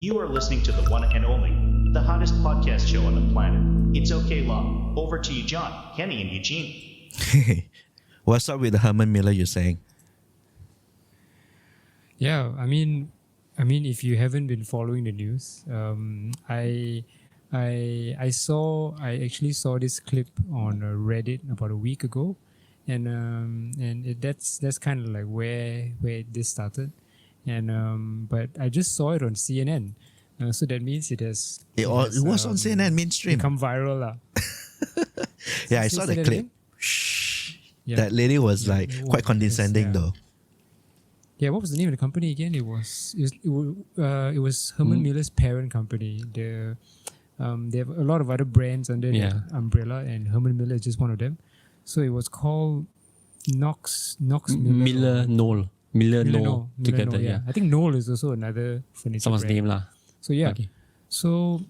You are listening to the one and only, the hottest podcast show on the planet. It's okay, Law. Over to you, John, Kenny, and Eugene. Hey, what's up with the Herman Miller you're saying? Yeah, I mean, if you haven't been following the news, I actually saw this clip on Reddit about a week ago, that's kind of like where this started, but I just saw it on CNN, so that means it was on CNN mainstream. become viral lah. Yeah, I saw the that clip. again? Yeah. That lady was like quite condescending yeah. though. Yeah, what was the name of the company again? It was Herman Miller's parent company. They have a lot of other brands under their umbrella, and Herman Miller is just one of them. So it was called Knox Miller Knoll. Miller Knoll together. Knoll, yeah. I think Knoll is also another furniture Someone's brand. name lah. So yeah. Okay. So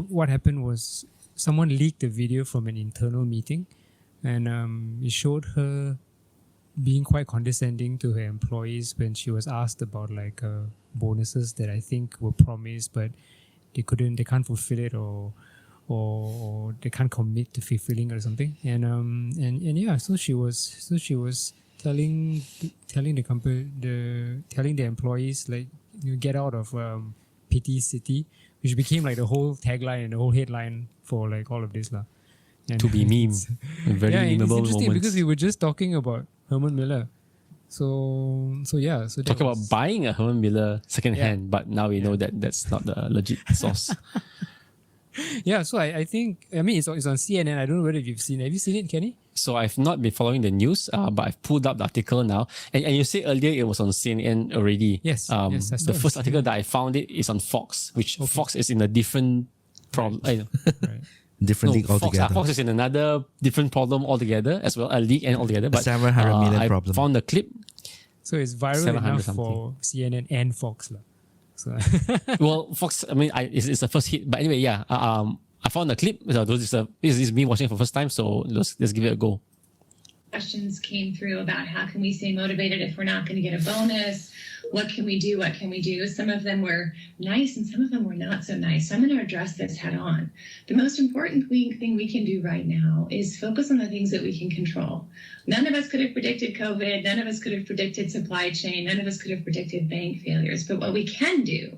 what happened was someone leaked a video from an internal meeting, and it showed her being quite condescending to her employees when she was asked about like bonuses that I think were promised, but they can't fulfill it, or they can't commit to fulfilling it or something. And yeah, so she was telling the company, telling the employees, like, you get out of pity city, which became like the whole tagline and the whole headline for like all of this lah. To be meme. Very yeah, memeable it's interesting moments. because we were just talking about Herman Miller. So that Talking about was- buying a Herman Miller second hand, but now we know that that's not the legit source. Yeah, so I think, I mean, it's on CNN. I don't know whether you've seen it. Have you seen it, Kenny? So I've not been following the news, but I've pulled up the article now. And you said earlier it was on CNN already. Yes, yes, I saw The it. first article that I found it is on Fox, which Fox is in a different problem. Right. Different league altogether. Fox is in another different problem altogether as well, a league and altogether. But 700 million I problem. found the clip. So it's viral 700 enough something. for CNN and Fox lah. So Well, Fox, I mean, it's the first hit. But anyway, yeah, I found the clip. So this is me watching it for the first time, so let's give it a go. Questions came through about how can we stay motivated if we're not going to get a bonus? What can we do? What can we do? Some of them were nice and some of them were not so nice. So I'm going to address this head on. The most important thing we can do right now is focus on the things that we can control. None of us could have predicted COVID. None of us could have predicted supply chain. None of us could have predicted bank failures. But what we can do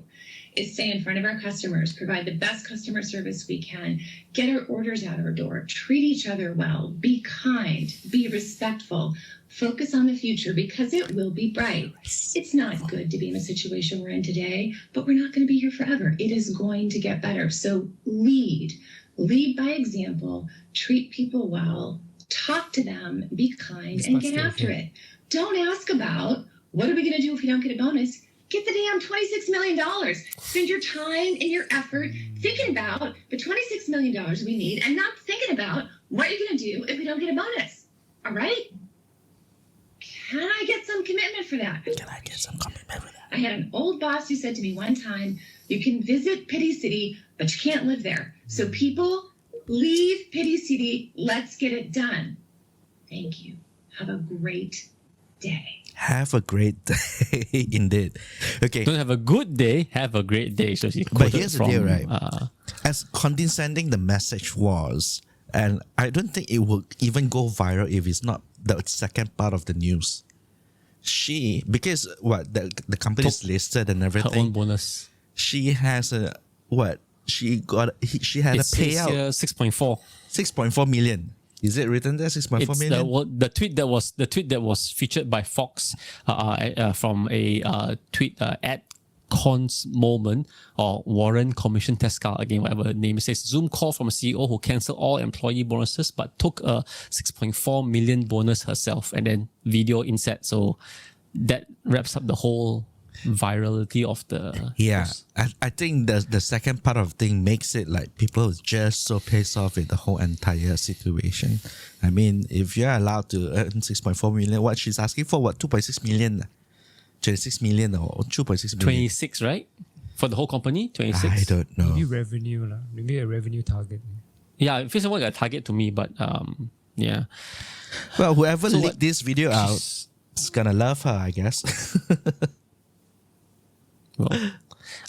is stay in front of our customers, provide the best customer service we can, get our orders out our door, treat each other well, be kind, be respectful, focus on the future because it will be bright. It's not good to be in a situation we're in today, but we're not going to be here forever. It is going to get better. So lead by example, treat people well, talk to them, be kind, and get after it. Don't ask about what are we going to do if we don't get a bonus. Get the damn $26 million. Spend your time and your effort thinking about the $26 million we need and not thinking about what you're going to do if we don't get a bonus. All right? Can I get some commitment for that? I had an old boss who said to me one time, you can visit Pity City, but you can't live there. So people, leave Pity City. Let's get it done. Thank you. Have a great day. Have a great day, indeed. Okay, Don't have a good day, have a great day. So she but quoted here's the from, deal, right? As condescending the message was, and I don't think it will even go viral if it's not the second part of the news. Because the company is listed and her everything. own bonus. She has a she had It a says payout here 6.4. 6.4 million. Is it written there 6.4 It's million? the tweet that was featured by Fox from a tweet at Cons Moment or Warren Commission Tescal, again, whatever the name. It says Zoom call from a CEO who cancelled all employee bonuses but took a 6.4 million bonus herself, and then video inset. So that wraps up the whole virality of the Yeah, post. I think the second part of thing makes it like people is just so pissed off with the whole entire situation. I mean, if you're allowed to earn 6.4 million, what she's asking for, 2.6 million? 26 million or 2.6 million? 26, right? For the whole company, 26. I don't know. maybe revenue lah, maybe a revenue target. Yeah, it feels like a target to me, but yeah. Well, whoever So leaked what- this video out is gonna love her, I guess. Well,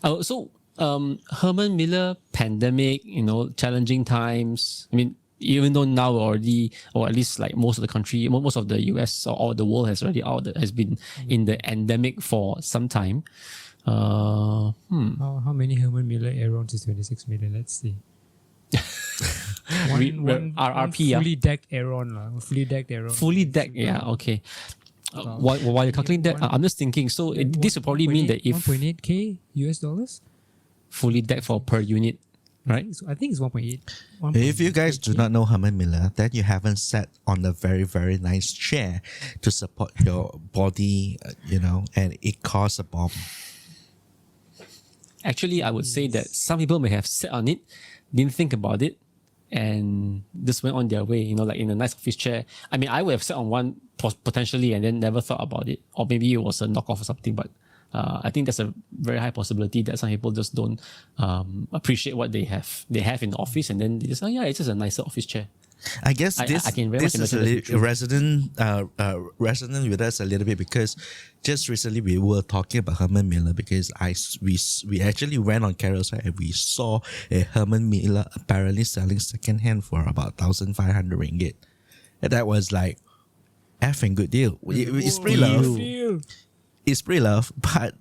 Herman Miller pandemic, challenging times. I mean, even though now already, or at least like most of the country, most of the US or the world has already has been in the endemic for some time. How many Herman Miller Aerons is 26 million? Let's see. RRP, fully decked Aeron. Fully decked Aeron. Fully decked, yeah, okay. While you're calculating that, I'm just thinking, so this will probably mean that if 1.8K US dollars? fully decked for per unit, right? I think it's 1.8. If you guys do not know Herman Miller, then you haven't sat on a very, very nice chair to support your body, and it costs a bomb. Actually, I would say that some people may have sat on it, didn't think about it, and just went on their way, like in a nice office chair. I mean, I would have sat on one potentially and then never thought about it. Or maybe it was a knockoff or something, but I think there's a very high possibility that some people just don't appreciate what they have in the office, and then they just, it's just a nicer office chair. I guess this is a resident with us a little bit, because just recently we were talking about Herman Miller, because we actually went on Carousel and we saw a Herman Miller apparently selling secondhand for about 1,500 ringgit. And that was like effing good deal. It's pre-love. It's pre-love, but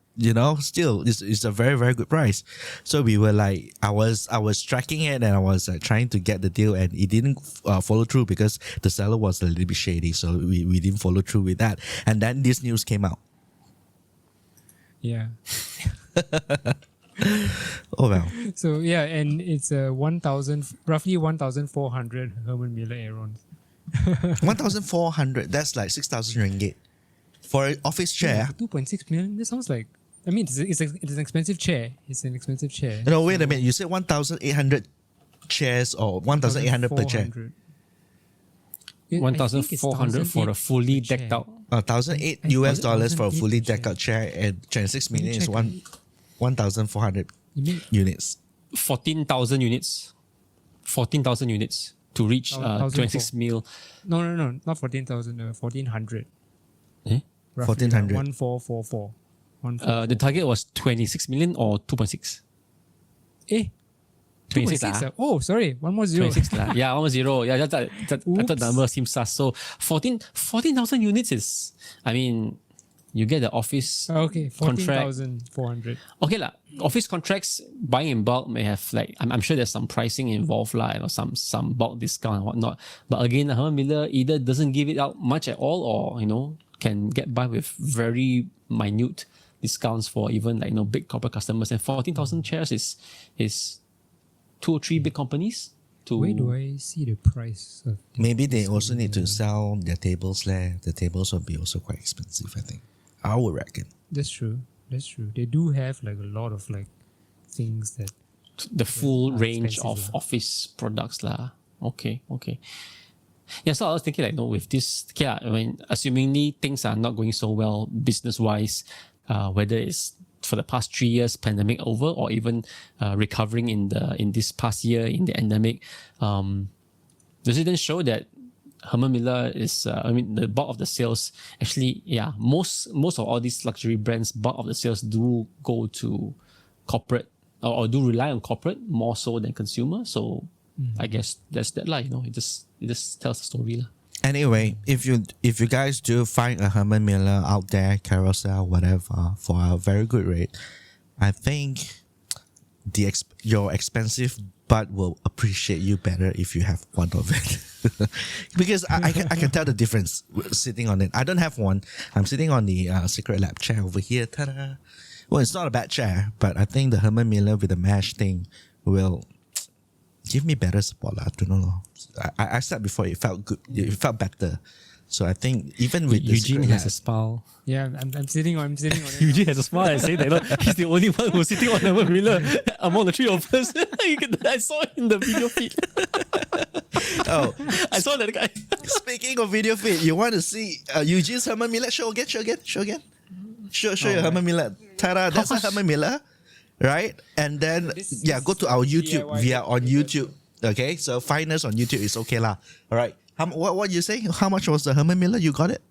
still, it's a very, very good price. So we were like, I was tracking it and I was trying to get the deal, and it didn't follow through because the seller was a little bit shady. So we didn't follow through with that. And then this news came out. Yeah. Oh well. So yeah, and it's roughly 1,400 Herman Miller Aerons. 1,400. That's like 6,000 ringgit for an office chair. 2.6 million. That sounds like. I mean, it's an expensive chair. It's an expensive chair. No, wait a minute. You said 1,800 chairs or 1,800 per chair? 1,400 for a fully decked out. $1,008 US dollars for a fully decked out chair, and 26 million is 1,400 units. 14,000 units. 14,000 units to reach 26 mil. No, not 14,000. 1,400. Eh? 1,400. 1,444. The target was 26 million or 2.6? 26 lah. Oh, sorry. One more zero. 26 lah. Yeah, 1 more zero. Yeah, that number seems sus. So 14,000 units is, I mean, you get the office okay, contract. 14,400. Okay lah. Office contracts buying in bulk may have like, I'm sure there's some pricing involved lah, some bulk discount and whatnot. But again, Herman Miller either doesn't give it out much at all, or can get by with very minute discounts for even like big corporate customers. And 14,000 chairs is 2 or 3 big companies. Where do I see the price of Maybe they also need to sell their tables there. The tables will be also quite expensive, I think. I would reckon. That's true. They do have like a lot of like things that the full range of office products lah. Okay. Yeah, so I was thinking like, with this, I mean, assumingly things are not going so well business-wise, whether it's for the past 3 years, pandemic over, or even recovering in this past year in the endemic, does it then show that Herman Miller is, the bulk of the sales, actually, most of all these luxury brands, bulk of the sales do go to corporate, or do rely on corporate more so than consumer. So I guess that's that lah, it just tells the story lah. Anyway, if you guys do find a Herman Miller out there, Carousel, whatever, for a very good rate, I think your expensive butt will appreciate you better if you have one of it. Because I can tell the difference sitting on it. I don't have one. I'm sitting on the Secret Lab chair over here. Ta-da! Well, it's not a bad chair, but I think the Herman Miller with the mesh thing will give me better support. I don't know. I said before, it felt good. It felt better. So I think even with Yujin has a smile. Yeah, I'm sitting on it. Eugene has a smile and say that he's the only one who's sitting on Herman Miller among the 3 of us. I saw it in the video feed. Oh, I saw that guy. Speaking of video feed, you want to see Eugene's Herman Miller? Show again. Show your Herman Miller. Ta-da! That's a Herman Miller, right? And then go to our YouTube. DIY We are on YouTube. Okay, so find us on YouTube. It's okay lah. All right. What you say? How much was the Herman Miller? You got it?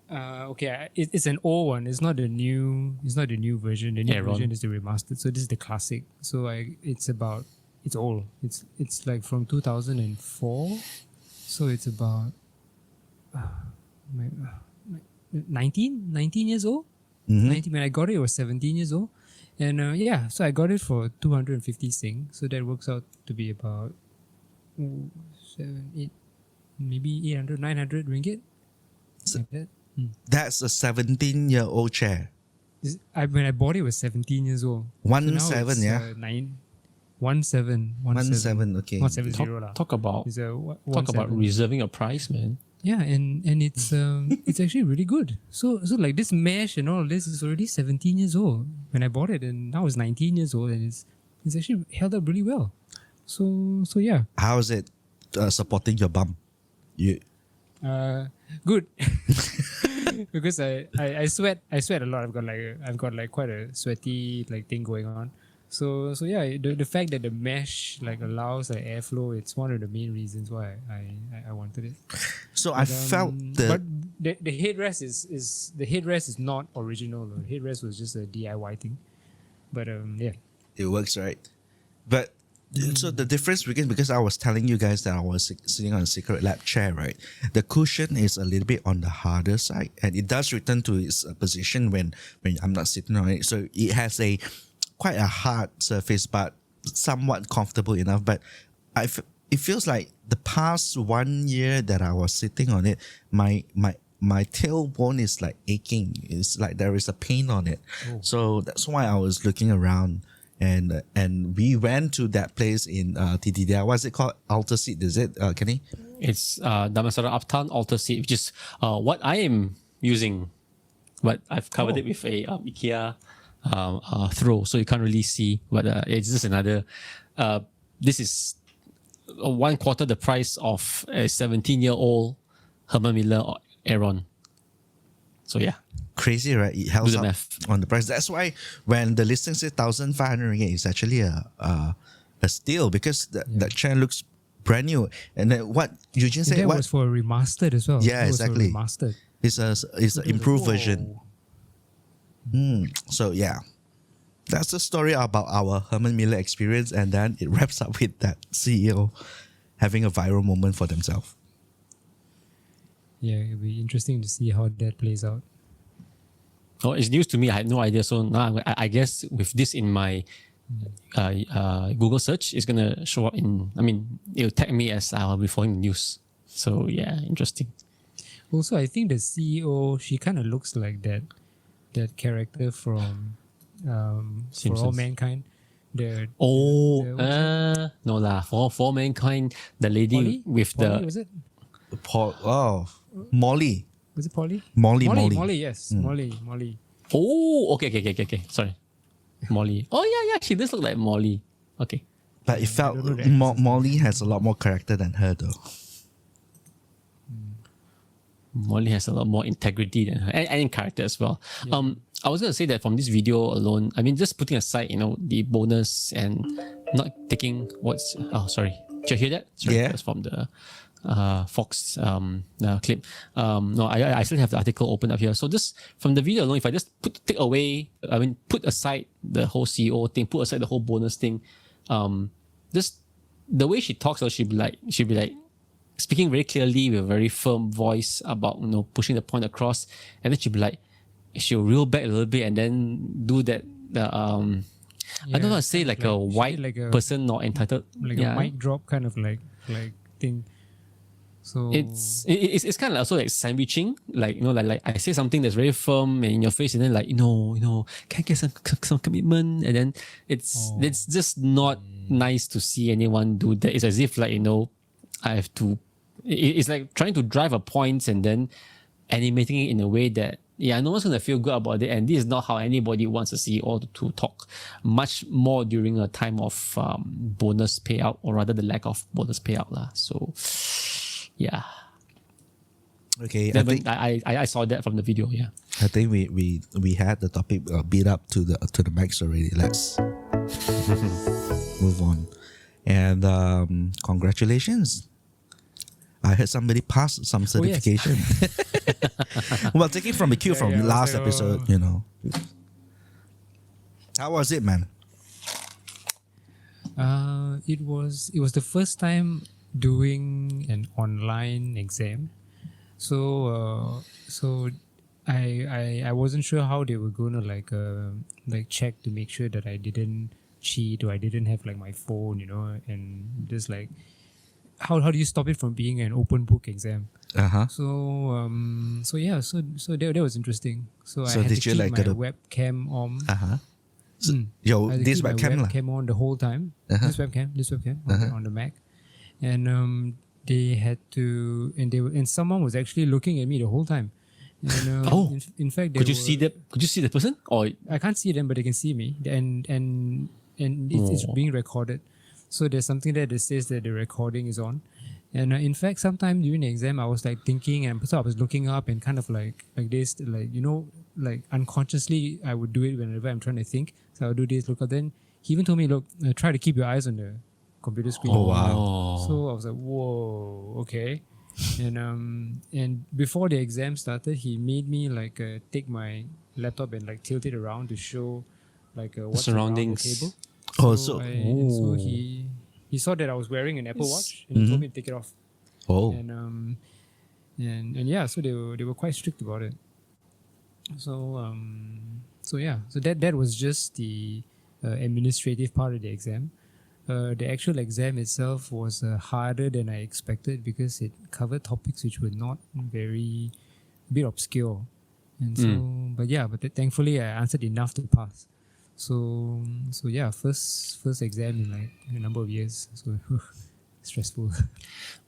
Okay, it's an old one. It's not the new. It's not the new version. The new Aaron. version is the remastered. So this is the classic. So it's old. It's like from 2004. So it's about 19 years old. 19. When I got it, I was 17 years old, and so I got it for 250 Sing. So that works out to be about maybe 800, 900 ringgit. Like that. That's a 17-year-old chair. When I bought it, was 17 years old. 17, yeah? 17, okay. not 70 lah. Talk about It's a talk about 17. reserving a price, man. Yeah, and it's it's actually really good. So like this mesh and all this is already 17 years old when I bought it, and now it's 19 years old, and it's actually held up really well. So yeah, How is it supporting your bum? good. Because I sweat a lot. I've got like quite a sweaty like thing going on. So yeah, the fact that the mesh like allows like airflow, it's one of the main reasons why I wanted it. So I felt But the headrest is not original. The headrest was just a DIY thing. But yeah. it works, right? But so the difference begins because I was telling you guys that I was sitting on a Secret Lab chair, right? The cushion is a little bit on the harder side, and it does return to its position when I'm not sitting on it. So it has quite a hard surface, but somewhat comfortable enough. But it feels like the past 1 year that I was sitting on it, my tailbone is like aching. It's like there is a pain on it. So that's why I was looking around. And we went to that place in TTDI. What's it called? Alter Seat, is it, Kenny? It's Damansara Uptown Alter Seat, which is what I am using, but I've covered it with a IKEA throw, so you can't really see. But it's just another. This is 1/4 the price of a 17-year-old Herman Miller Aeron. So yeah. Crazy, right? It helps Do the up math. on the price. That's why when the listing says 1,500 ringgit, it's actually a steal because that chair looks brand new. And then what Yujin said, That was for a remastered as well. Yeah, That was for exactly. remastered. It's an improved version. So yeah, that's the story about our Herman Miller experience, and then it wraps up with that CEO having a viral moment for themselves. Yeah, it'll be interesting to see how that plays out. Oh, it's news to me. I had no idea. So now I guess with this in my Google search, it's gonna show up it'll tag me as I'll be following the news. So yeah, interesting. Also, I think the CEO, she kind of looks like that character from For All Simpsons. Mankind. No lah. For Mankind, the lady Polly? with Polly, the was it? Molly. Was it Polly? Molly. Yes. Molly. Okay. Sorry, Molly. Oh yeah. She does look like Molly. Okay. But it felt don't know the Molly has a lot more character than her though. Molly has a lot more integrity than her and character as well. Yeah. I was going to say that from this video alone, just putting aside, the bonus and not taking sorry. Did you hear that? Sorry, Yeah. that's from the Fox clip. I still have the article open up here. So just from the video alone, if I just put aside the whole CEO thing, put aside the whole bonus thing, just the way she talks, she'll be like speaking very clearly with a very firm voice about pushing the point across, and then she'll reel back a little bit and then do that. I don't know how to say like a white person not entitled, like a mic drop kind of like thing. So it's kind of also like sandwiching, like I say something that's very firm and in your face, and then can I get some commitment, and then it's just not nice to see anyone do that. It's as if I have to. It's like trying to drive a point and then animating it in a way that no one's gonna feel good about it, and this is not how anybody wants a CEO to talk. Much more during a time of bonus payout, or rather the lack of bonus payout lah. So. Yeah. Okay. I saw that from the video. Yeah. I think we had the topic beat up to the max already. Let's move on. And congratulations. I heard somebody passed some certification. Well, taking from the cue from I was last like, episode, you know. How was it, man? It was the first time doing an online exam, so I wasn't sure how they were going to like check to make sure that I didn't cheat or I didn't have like my phone, you know, and just like how do you stop it from being an open book exam? So that was interesting. So I had did to you, keep like, my gotta- webcam on. So, I had to this keep my webcam lah. webcam on the whole time. This webcam on the Mac, and they had to, and someone was actually looking at me the whole time. And, in fact, Could you see the person? Or I can't see them, but they can see me, and it's being recorded. So there's something there that says that the recording is on. And in fact, sometime during the exam, I was like thinking, and so I was looking up and kind of like this, like, you know, like unconsciously I would do it whenever I'm trying to think. So I'll do this, look up. Then he even told me, look, try to keep your eyes on the computer screen. Oh, wow. So I was like, whoa, okay. And before the exam started, he made me like take my laptop and like tilt it around to show like what's surroundings. around the table. Oh, So he saw that I was wearing an Apple Watch and he told me to take it off. Oh. And yeah, so they were quite strict about it. So that was just the administrative part of the exam. The actual exam itself was harder than I expected because it covered topics which were not a bit obscure. And so, but thankfully I answered enough to pass. So yeah, first exam in like a number of years. So stressful.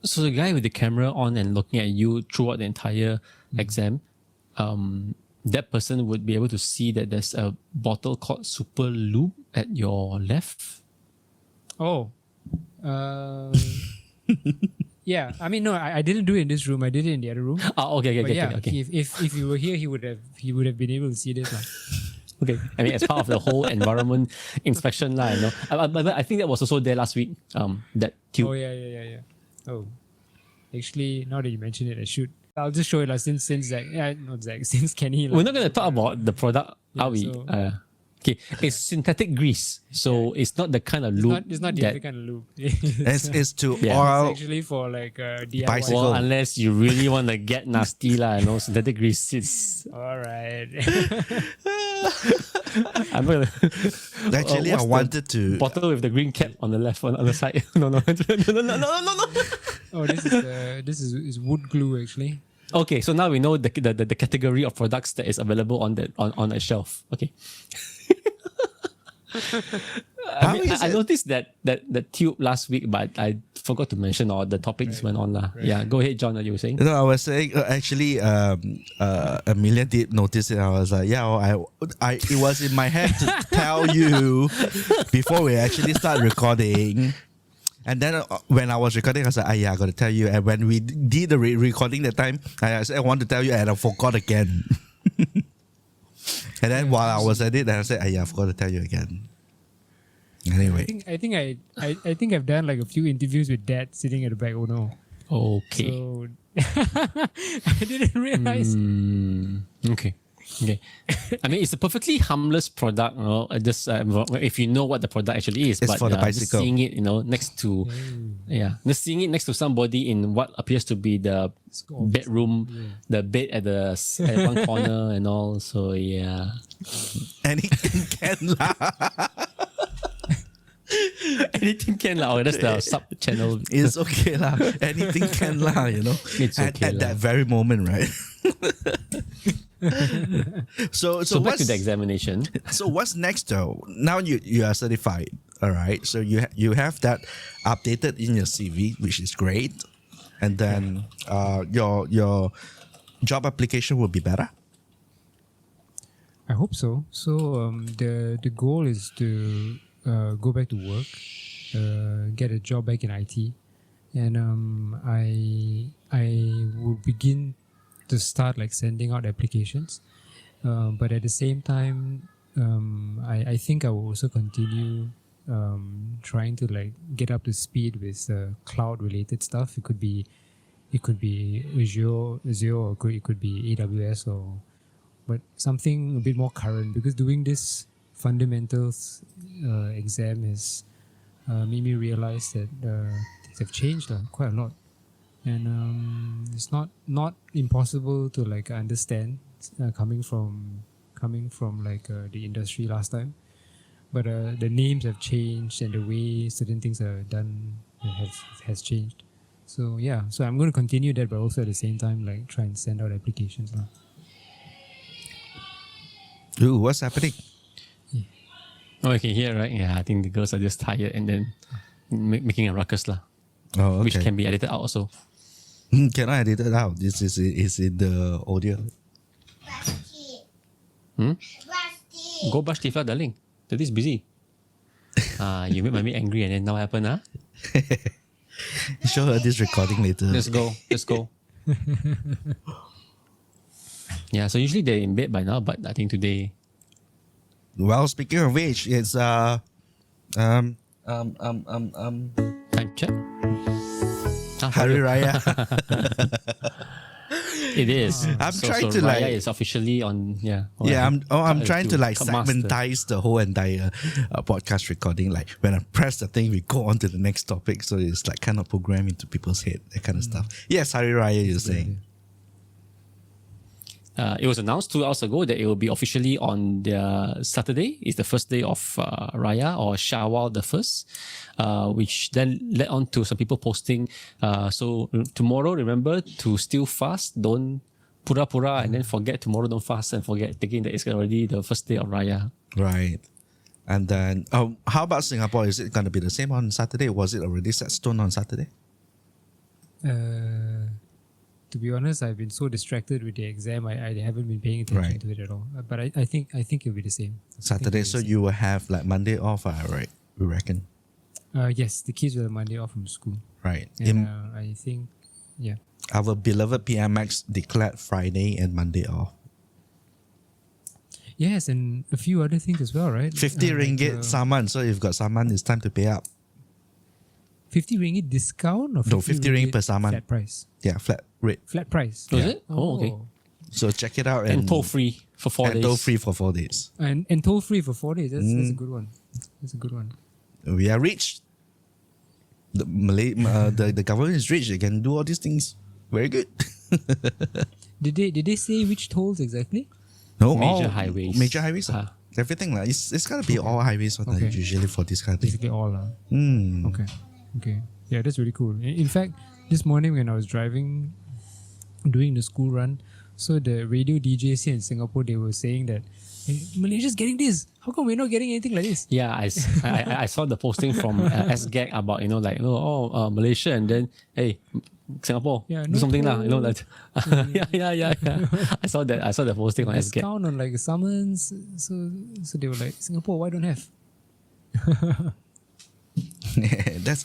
So the guy with the camera on and looking at you throughout the entire exam, that person would be able to see that there's a bottle called Super Lube at your left. Oh, yeah. I mean, no, I didn't do it in this room. I did it in the other room. Okay. If you were here, he would have been able to see this. Okay, I mean, as part of the whole environment inspection, you know. But I think that was also there last week. That tube. Oh yeah. Oh, actually, now that you mention it, I'll just show it since Kenny. We're not going to talk about the product, are we? so- Okay, it's synthetic grease, so it's not the kind of lube. It's not the other kind of lube. It's to Yeah. oil. It's actually for like DIY. Bicycle. Well, unless you really want to get nasty, you know, synthetic grease is. All right. I'm gonna. Actually, I what's the wanted to. bottle with the green cap on the left one on the side. No. Oh, this is wood glue actually. Okay, so now we know the category of products that is available on that shelf. Okay. How I is it? noticed that tube last week, but I forgot to mention all the topics went on lah. Yeah, go ahead, John. What you were saying? No, I was saying actually, Amelia did notice it. I was like, it was in my head to tell you before we actually start recording. And then when I was recording, I was like, I got to tell you. And when we did the recording that time, I said I want to tell you, and I forgot again. And then while I was at it, I said, I forgot to tell you again. Anyway, I think I've done like a few interviews with Dad sitting at the back. Oh no. Okay. So I didn't realize. Okay. I mean, it's a perfectly harmless product. You know, just if you know what the product actually is, It's but for the just bicycle. seeing it, you know, next to just seeing it next to somebody in what appears to be the bedroom, the bed at one corner and all. So yeah, anything can lah. anything can lah. Oh, that's the sub channel. It's okay lah. Anything can lah, you know. It's okay at lah. that very moment, right? So So back to what's the examination. so what's next though? Now you are certified, all right. So you have that updated in your CV, which is great, and then your job application will be better. I hope so. So the goal is to go back to work, get a job back in IT, and I will begin to start like sending out applications. But at the same time, I think I will also continue trying to like get up to speed with cloud related stuff. It could be it could be Azure, or it could be AWS, but something a bit more current, because doing this fundamentals exam has made me realize that things have changed quite a lot, and it's not impossible to like understand coming from like the industry last time, but the names have changed and the way certain things are done has changed. So yeah, so I'm going to continue that, but also at the same time like try and send out applications now. Ooh, what's happening? Oh, you can hear, right? Yeah, I think the girls are just tired and then making a ruckus lah, Oh, okay. which can be edited out also. Can I edit it out? This is in the audio. Go brush teeth lah, darling. Daddy's busy. You made mommy angry and then now what happened, huh? Show her this recording later. Let's go. Yeah, so usually they're in bed by now, but I think today. Well, speaking of which, it's Time check. Hari Raya. It is. I'm trying to Raya like. is officially on. Yeah. I'm trying to like come master. segmentize the whole entire podcast recording. Like when I press the thing, we go on to the next topic. So it's like kind of program into people's head, that kind of stuff. Yes, Hari Raya, you're saying. It was announced 2 hours ago that it will be officially on the Saturday. It's the first day of Raya, or Shawwal the first, which then led on to some people posting. So tomorrow, remember to still fast. Don't pura-pura and then forget tomorrow. Don't fast and forget, thinking that it's already the first day of Raya. Right. And then, how about Singapore? Is it going to be the same on Saturday? Was it already set stone on Saturday? To be honest, I've been so distracted with the exam, I haven't been paying attention Right. to it at all. But I think it'll be the same. Saturday, so you will have like Monday off, right? We reckon. Yes, the kids will have Monday off from school. Right. And I think, yeah. Our beloved PMX declared Friday and Monday off. Yes, and a few other things as well, right? 50 ringgit saman. So if you've got saman, it's time to pay up. 50 ringgit discount or 50 No, 50 ringgit per saman. flat price? Yeah, flat rate. Flat price. Was it? Oh, okay. So check it out. And toll free for 4 days. And toll free for 4 days. And toll free for 4 days. That's a good one. That's a good one. We are rich. The government is rich. They can do all these things. Very good. Did they say which tolls exactly? No, Major all highways. Major highways. Ah. Everything. It's got to be all highways Okay. usually for this kind of thing. Basically all. Mm. Okay. Yeah, that's really cool. In fact, this morning when I was driving, doing the school run, so the radio DJs here in Singapore, they were saying that, hey, Malaysia's getting this. How come we're not getting anything like this? Yeah, I saw the posting from SGAG about, Malaysia, and then, hey, Singapore, Yeah, do no something lah. toll. Like, yeah. I saw the posting on SGAG. Discount on like summons. So they were like, Singapore, why don't have? That's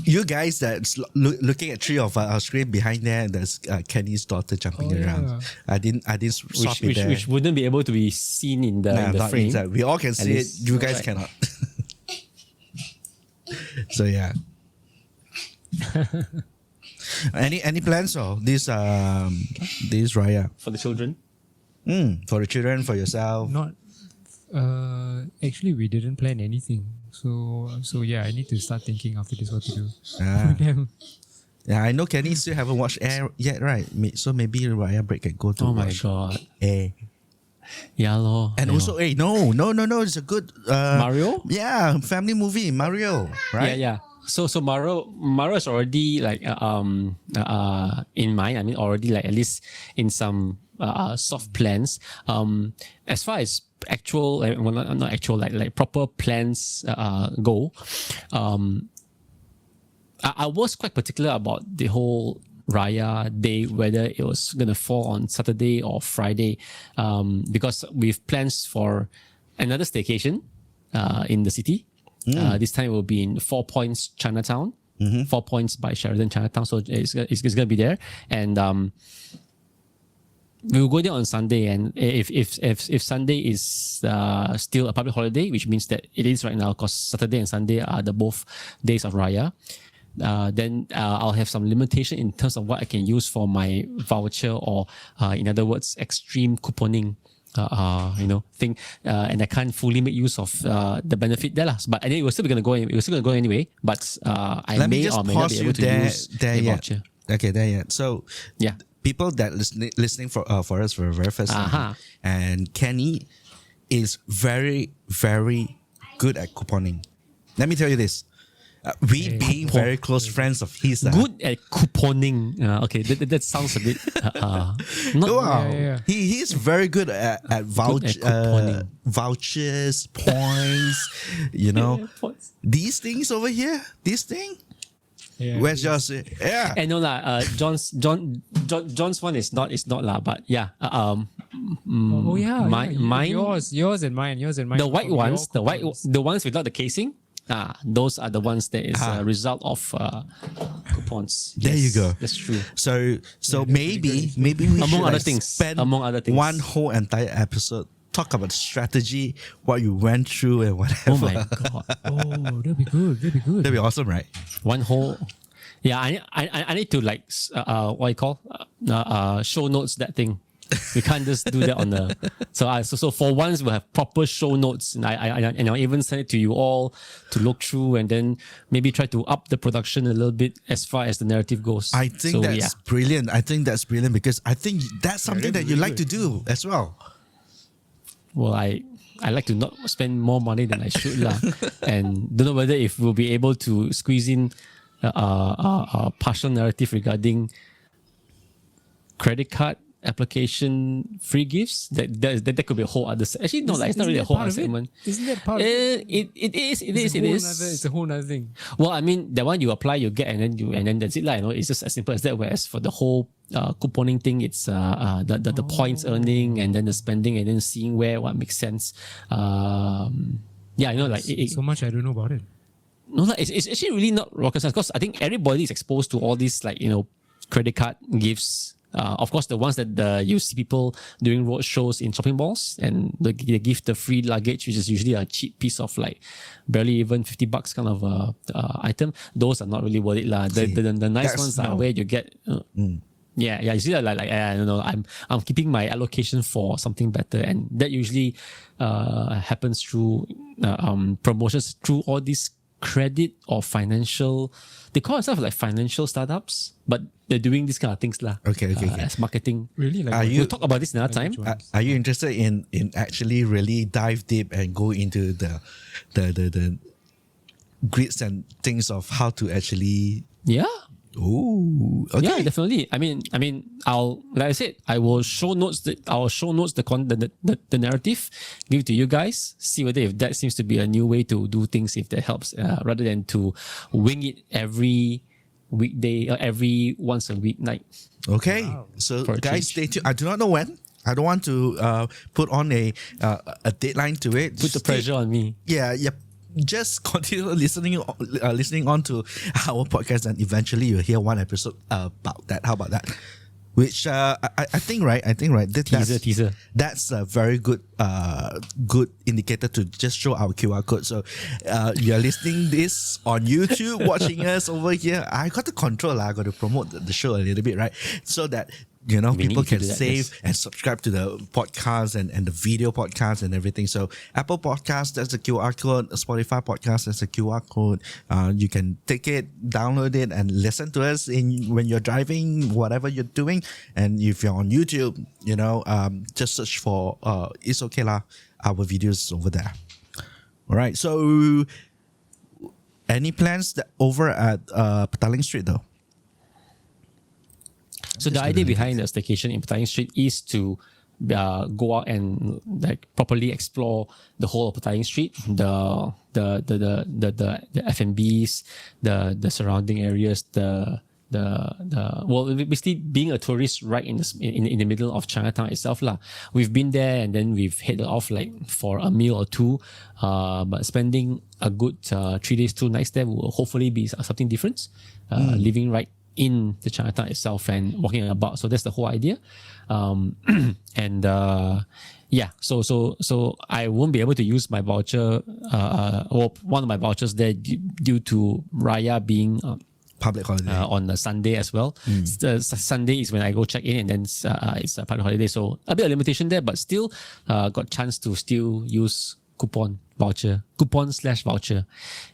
you guys that's looking at 3 of our screen behind there. There's Kenny's daughter jumping around. Yeah. I didn't swap it there. Which wouldn't be able to be seen in the, in the not frame. inside. We all can see it. least- You guys right. cannot. So yeah. Any plans for this Raya? For the children. For the children, for yourself. Not. Actually, we didn't plan anything. So yeah, I need to start thinking after this what to do. Ah. Damn. Yeah, I know Kenny still haven't watched Air yet, right? So maybe Raya break can go to Oh my watch god. Air. Yeah, lor. And Yeah. also, no, it's a good Mario? Yeah, family movie, Mario, right? Yeah. So Mario is already like in mind. I mean, already like at least in some soft plans. As far as actual, not actual, like proper plans go. I was quite particular about the whole Raya day, whether it was gonna fall on Saturday or Friday, because we've plans for another staycation in the city. This time it will be in 4 Points Chinatown, 4 Points by Sheraton Chinatown. So it's gonna be there, and we will go there on Sunday. And if Sunday is still a public holiday, which means that it is right now, because Saturday and Sunday are the both days of Raya. then I'll have some limitation in terms of what I can use for my voucher, or in other words, extreme couponing. Thing, and I can't fully make use of the benefit there, but anyway, we're still gonna go. We're still gonna go anyway. But I may or may not be able to use a voucher. Okay, there yet. So yeah, people that listening for us for the very first time, and Kenny is very, very good at couponing. Let me tell you this. We being very close friends of his. Good at couponing. Okay, that sounds a bit. He's very good at couponing. Vouchers, points. These things over here. This thing. Yeah, Where's yours? Yeah. And no lah. John's one is not lah. But yeah. Mine. Yours and mine. The white ones. The ones without the casing. Those are the ones that is a result of coupons. There you go. That's true. So maybe we should spend among other things, one whole entire episode talk about strategy, what you went through and whatever. Oh my god! That'd be good. That'd be awesome, right? One whole. Yeah, I need to like what you call show notes that thing. We can't just do that on the. So for once we'll have proper show notes, and I'll even send it to you all to look through, and then maybe try to up the production a little bit as far as the narrative goes. I think that's brilliant. I think that's brilliant because I think that's something that you like to do as well. Well, I like to not spend more money than I should lah, and don't know whether if we'll be able to squeeze in a partial narrative regarding credit card application free gifts. That could be a whole other. Actually, no, it's not really a whole other segment. Isn't that part of it? It is. It's a whole other thing. Well, I mean, that one you apply, you get, and then that's it, like. It's just as simple as that. Whereas for the whole couponing thing, it's the points earning, and then the spending, and then seeing what makes sense. So much I don't know about it. No, it's actually really not rocket science, because I think everybody is exposed to all these credit card gifts. Of course, the ones that you see people doing road shows in shopping malls, and they give the free luggage, which is usually a cheap piece of barely even $50 kind of item. Those are not really worth it lah. The nice ones are where you get. Yeah. You see that I don't know. I'm keeping my allocation for something better, and that usually happens through promotions through all these credit or financial. They call themselves financial startups, but they're doing these kind of things lah. Okay. As marketing. Really? We'll talk about this another time. Are you interested in actually really dive deep and go into the grids and things of how to actually? Yeah. Oh, okay. Yeah, definitely. I mean, like I said, I will show notes the narrative, give it to you guys, see whether if that seems to be a new way to do things, if that helps, rather than to wing it every weekday or every once a week night. Okay, so guys, stay tuned. I do not know when. I don't want to put on a deadline to it. Put the pressure on me. Yeah. Just continue listening on to our podcast, and eventually you'll hear one episode about that. How about that? Which I think right. Teaser. That's a very good indicator to just show our QR code. So you're listening this on YouTube, watching us over here. I got to control. I got to promote the show a little bit, right? So that people can save and subscribe to the podcast and the video podcast and everything. So Apple Podcast, that's the QR code. Spotify Podcast, that's the QR code. You can take it, download it, and listen to us when you're driving, whatever you're doing. And if you're on YouTube, just search for It's Okay lah, our videos over there. All right. So any plans over at Petaling Street though? So the idea behind the staycation in Petaling Street is to go out and properly explore the whole of Petaling Street, the F&Bs, the surrounding areas, basically being a tourist right in the middle of Chinatown itself lah. We've been there and then we've headed off for a meal or two, but spending a good 3 days 2 nights there will hopefully be something different. Living right in the Chinatown itself and walking about. So that's the whole idea. So I won't be able to use my voucher or one of my vouchers there due to Raya being public holiday. On a Sunday as well. Sunday is when I go check in, and then it's a public holiday. So a bit of limitation there, but still got chance to still use coupon / voucher.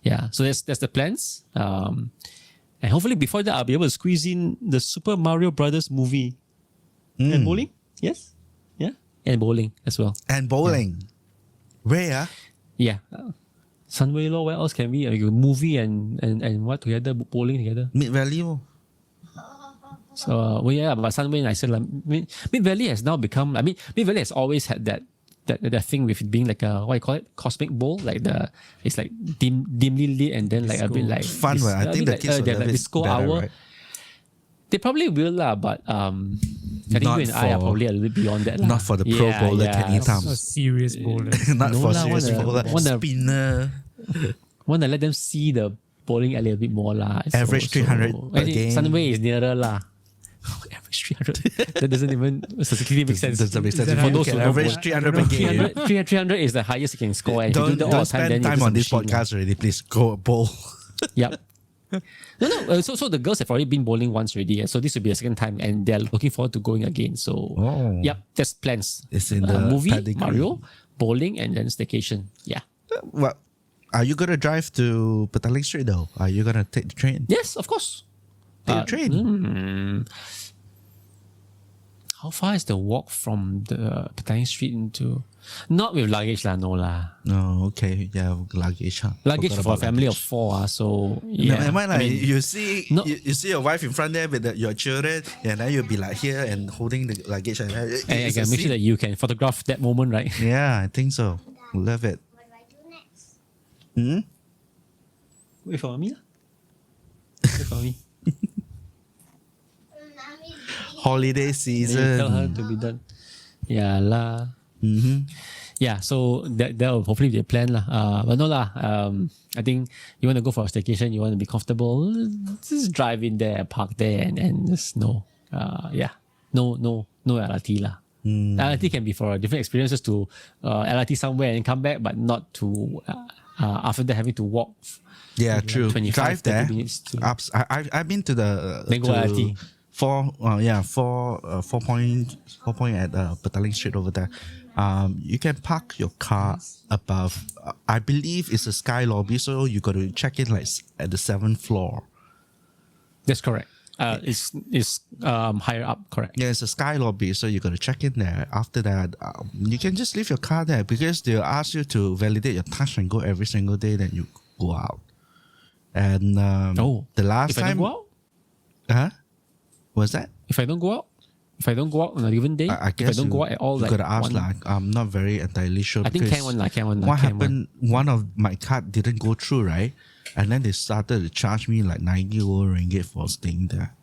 Yeah, so that's the plans. And hopefully before that I'll be able to squeeze in the Super Mario Brothers movie and bowling. Yes, yeah, and bowling as well. And bowling. Where? Yeah. Sunway Law, where else can we? Movie and what together? Bowling together. Mid Valley. Oh. So, but Sunway, I said, Mid Valley has now become, Mid Valley has always had that thing with it being like a, what you call it? Cosmic bowl. It's like dimly lit and then like a bit like. Fun, I think the kids will love like it disco better, hour. right? They probably will but I think you and I are probably a little bit beyond that. Not for the pro bowler Kenny A Thomas. serious bowler. Not No for lah, serious bowler. Spinner. Want to let them see the bowling alley a bit more lah. Average 300 per game. Sunway is nearer lah. Average 300. That doesn't even statistically make sense. Doesn't make sense. Is that If you how can you average calculate? 300 per game. 300 is the highest you can score. And if you do that all Don't the time, spend then time you're on this just a machine. podcast already. Please go bowl. Yep. No. So the girls have already been bowling once already. So this will be the second time, and they're looking forward to going again. So yep, that's plans. It's in the movie, pedigree. Mario, bowling, and then staycation. Yeah. Well, are you going to drive to Petaling Street though? Are you going to take the train? Yes, of course. Take the train. How far is the walk from the Petaling Street into? Not with luggage lah, no lah. No, okay. Yeah, luggage. Huh? Luggage Forgot for a about family luggage. of 4. So yeah. Am I like, I mean, you see no. you see your wife in front there with your children, and then you'll be like here and holding the luggage. And and I can make sure that you can photograph that moment, right? Yeah, I think so. Love it. What do I do next? Wait for me lah. Wait for me. Mommy, Holiday Then season. you tell her to be done. Yeah lah. Mm-hmm. Yeah, so that will hopefully be a plan lah. But no lah. I think you want to go for a staycation, you want to be comfortable. Just drive in there, park there, and just no. No LRT lah. LRT can be for different experiences to LRT somewhere and come back, but not to after that having to walk. Yeah, true. 25, Drive 30 there. minutes to- I've been to the Then go LRT. 4 point at Petaling Street over there. You can park your car above. I believe it's a sky lobby, so you got to check in like at the 7th floor. That's correct. It's higher up, correct. Yeah, it's a sky lobby, so you got to check in there. After that, you can just leave your car there because they'll ask you to validate your touch and go every single day. Then you go out. And the last if I time, don't go out? huh? What's that? If I don't go out on a given day, I guess if I don't go out at all, you like gotta ask. one- Like, I'm not very entirely sure. I think because can one lah, can one lah. What can one. happened? One of my card didn't go through, right? And then they started to charge me like 90 ringgit for staying there.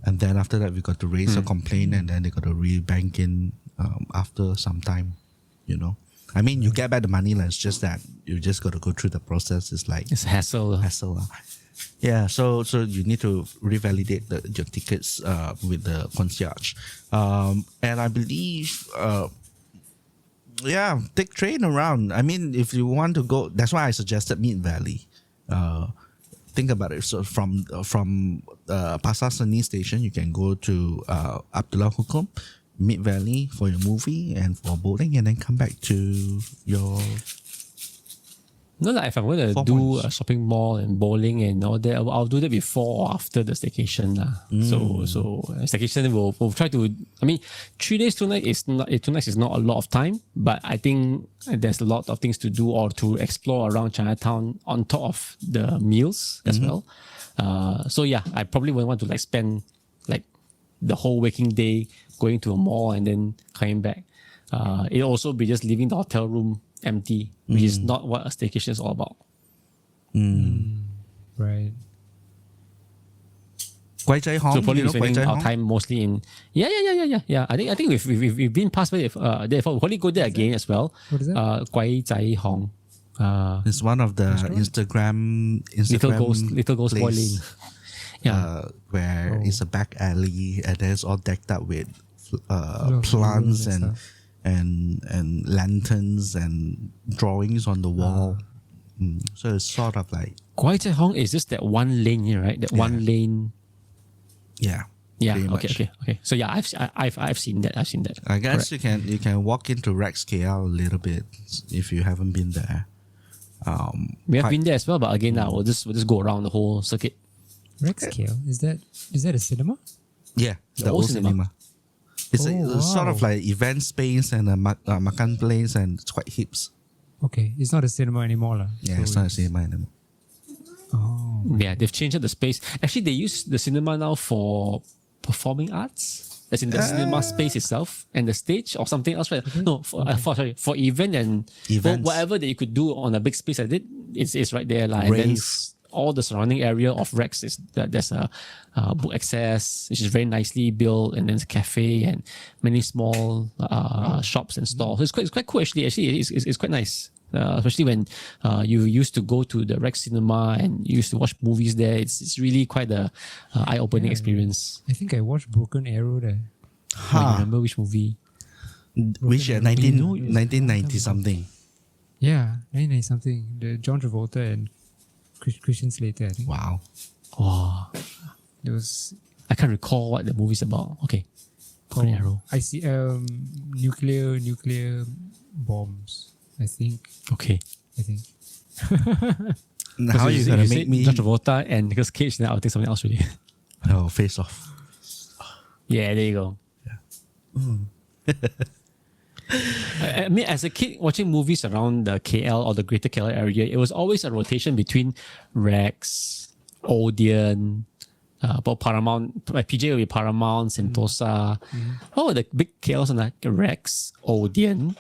And then after that, we got to raise a complaint, and then they got to re-bank in after some time. You know, I mean, you get back the money. Like, it's just that you just got to go through the process. It's like It's a hassle. hassle. Yeah, so you need to revalidate your tickets with the concierge, and I believe, take train around. I mean, if you want to go, that's why I suggested Mid Valley. Think about it. So from Pasar Seni Station, you can go to Abdullah Hukum, Mid Valley for your movie and for bowling, and then come back to your. No, like if I'm going to 4 do points. a shopping mall and bowling and all that, I'll do that before or after the staycation lah. So staycation we'll try to. I mean, 3 days 2 nights is not 2 nights is not a lot of time, but I think there's a lot of things to do or to explore around Chinatown on top of the meals as well. So yeah, I probably wouldn't want to like spend like the whole waking day going to a mall and then coming back. It'll also be just leaving the hotel room empty, which is not what a staycation is all about. Right. Guai Zai Hong, So probably you know, spending Guai Zai our Hong? time mostly in yeah. I think we've been past there before. We'll probably go there again as well. What is that? Guai Zai Hong. It's one of the Instagram Little Ghost Boy place, Lane. Yeah. where it's a back alley and then it's all decked up with of plants balloons and and lanterns and drawings on the wall. So it's sort of like, Kwai Chai Hong is just that one lane here, right? That one lane. yeah. Yeah. pretty Okay. much. So yeah, I've seen that. I've seen that. I guess Correct. you can walk into Rex KL a little bit if you haven't been there. We have quite- been there as well, but again, we'll just go around the whole circuit. Rex Scale, is that a cinema? Yeah, the old old cinema. cinema. It's Oh, a sort of wow. like event space and a makan place, and it's quite hips. Okay, it's not a cinema anymore, lah. Yeah, So it's not a cinema anymore. Oh, Yeah, they've changed the space. Actually, they use the cinema now for performing arts, as in the cinema space itself and the stage or something else, right? No, for event and Events. whatever that you could do on a big space. I did. It's right there, like. And then Raves. all the surrounding area of Rex is that there's a book access, which is very nicely built, and then a cafe and many small shops and stalls. It's quite cool actually. Actually, it's quite nice. Especially when you used to go to the Rex Cinema and you used to watch movies there. It's really quite a eye-opening experience. I think I watched Broken Arrow there. I remember which movie? Which year? 1990 something. Yeah, 1990 something. The John Travolta and Christian Slater, I think. Wow. Wow. There was I can't recall what the movie's about. Okay. Broken Arrow. I see nuclear bombs. I think. Okay. Now how you gonna if make me? John Travolta and Nicolas Cage, then I'll think something else really. Oh, Face Off. Yeah, there you go. I mean, as a kid watching movies around the KL or the greater KL area, it was always a rotation between Rex, Odeon, Paramount. Like PJ will be Paramount, Sentosa. What were the big KLs on like Rex, Odeon?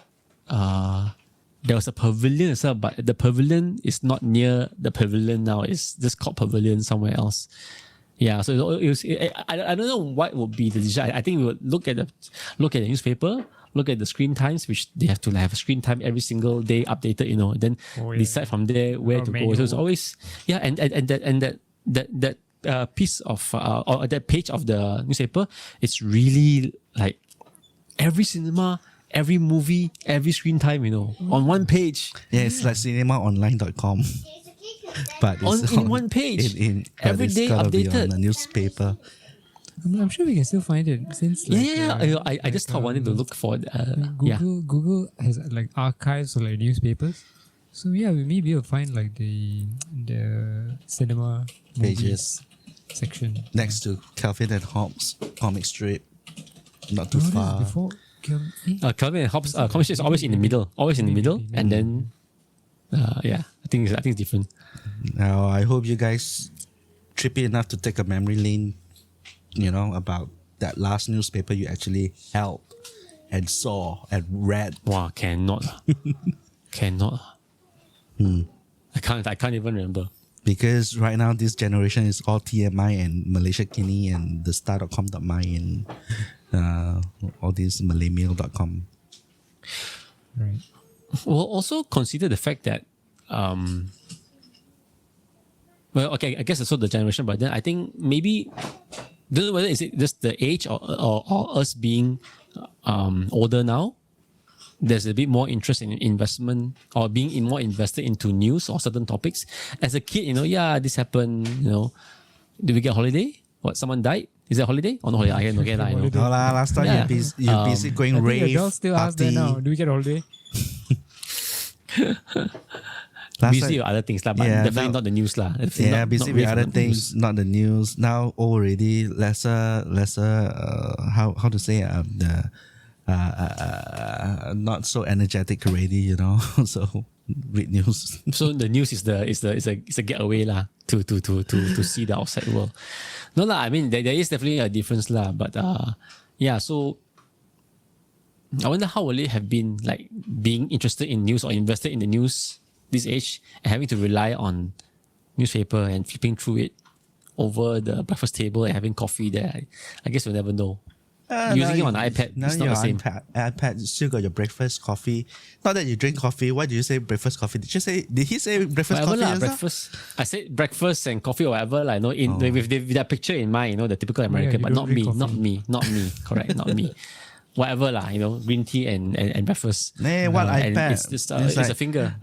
There was a pavilion as well, but the pavilion is not near the pavilion now. It's just called Pavilion somewhere else. Yeah, so it was. I don't know what would be the decision. I think we would look at the newspaper, look at the screen times, which they have to have a screen time every single day updated. Then decide from there where to go. So it's always and that piece of or that page of the newspaper. It's really like every cinema, every movie, every screen time. On one page. Yeah, it's like cinemaonline.com. But it's in one page. But Every it's day gotta be updated. on the newspaper. I'm sure we can still find it since. I just wanted to look for Google has like archives of like newspapers. So yeah, we may be able to find like the cinema movies Pages. section. Next to Calvin and Hobbes comic strip. Not too No, this is far. before Calvin and Hobbes comic is always in the middle, and then I think it's different. Now, I hope you guys trippy enough to take a memory lane, about that last newspaper you actually held and saw and read. Wow, cannot. I can't even remember. Because right now, this generation is all TMI and Malaysia Kini and the star.com.my and all these malaymail.com. right. We'll also consider the fact that, I guess it's also the generation, but then I think maybe, don't know whether is it just the age or us being older now, there's a bit more interest in investment or being more invested into news or certain topics. As a kid, this happened, did we get a holiday? What, someone died? Is it a holiday? Oh, no holiday. I don't get that. I know. No, last time Yeah. you're busy going I think rave, adults still ask that party. now. Do we get a holiday? Last Busy time- with other things, but Yeah, definitely now- not the news. Yeah, busy with other things, not the news. Now already lesser. How to say not so energetic already. So read news. So the news is a getaway lah to see the outside world. No lah, I mean there is definitely a difference lah, but so I wonder how will it have been like being interested in news or invested in the news this age and having to rely on newspaper and flipping through it over the breakfast table and having coffee there. I guess we'll never know. Using it on iPad, Now it's not your the same. iPad, you still got your breakfast coffee. Not that you drink coffee. Why do you say breakfast coffee? Did he say breakfast Whatever coffee? lah, just now? breakfast. I said breakfast and coffee or whatever, like with that picture in mind, the typical American, you but don't not me, drink not me, correct, not me. Whatever lah, green tea and breakfast. Nah, what And iPad? it's just it's like, a finger.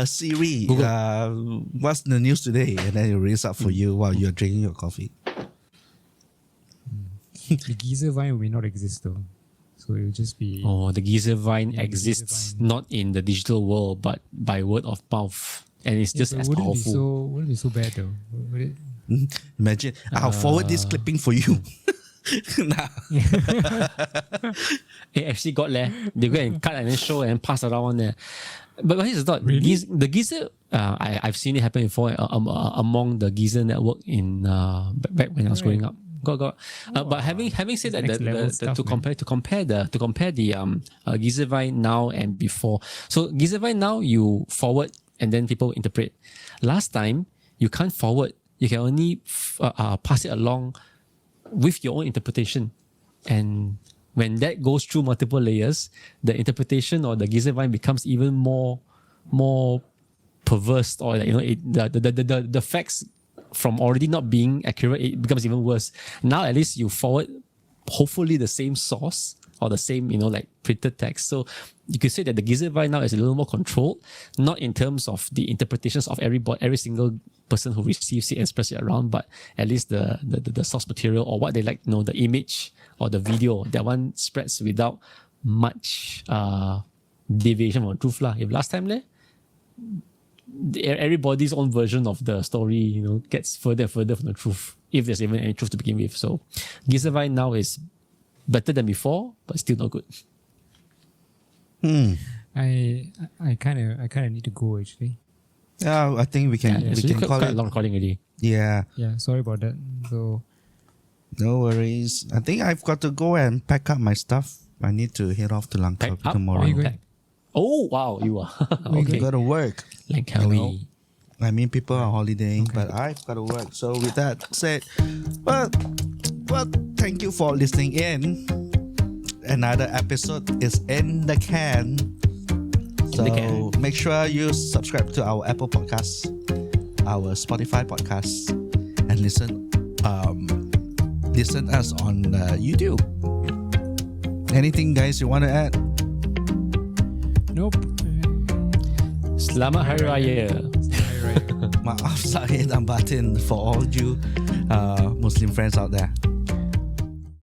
Siri, Google. what's the news today? And then it reads up for you while you're drinking your coffee. The Geezer Vine may not exist though. So it will just be. Oh, the Geezer Vine Yeah, the exists Geezer Vine. not in the digital world, but by word of mouth. And it's just but as wouldn't powerful. Wouldn't be so bad though. Would it? Imagine, I'll forward this clipping for you. Nah. It actually got there. They go and cut and then show and pass around on there. But here's the thought. Really? The Geezer, I've seen it happen before among the Geezer network in back when I was growing up. Got. But having said that, Next level stuff, to compare the Geezer Vine now and before. So Geezer Vine now you forward and then people interpret. Last time you can't forward. You can only pass it along with your own interpretation. And when that goes through multiple layers, the interpretation or the Geezer Vine becomes even more perverse, or the facts from already not being accurate, it becomes even worse. Now at least you forward hopefully the same source or the same printed text. So you could say that the Geezer Vine now is a little more controlled, not in terms of the interpretations of every single person who receives it and spreads it around, but at least the source material or what they like, the image or the video, that one spreads without much deviation from truth lah. If last time everybody's own version of the story, gets further and further from the truth, if there's even any truth to begin with. So Geezer Vine now is better than before, but still not good. I kind of need to go actually. Yeah, I think we can So we can call quite a it. long recording already. Yeah, Yeah, sorry about that. So no worries. I think I've got to go and pack up my stuff. I need to head off to Pack Langkawi up. tomorrow. Where you going? Oh wow, you are you okay. Got to work. Langkawi. I mean, people are holidaying, but I've got to work. So with that said, well, thank you for listening in. Another episode is in the can. So make sure you subscribe to our Apple Podcasts, our Spotify podcasts, and listen us on YouTube. Anything, guys, you want to add? nope. Selamat Hari Raya. Maaf Zahid and Batin for all you Muslim friends out there.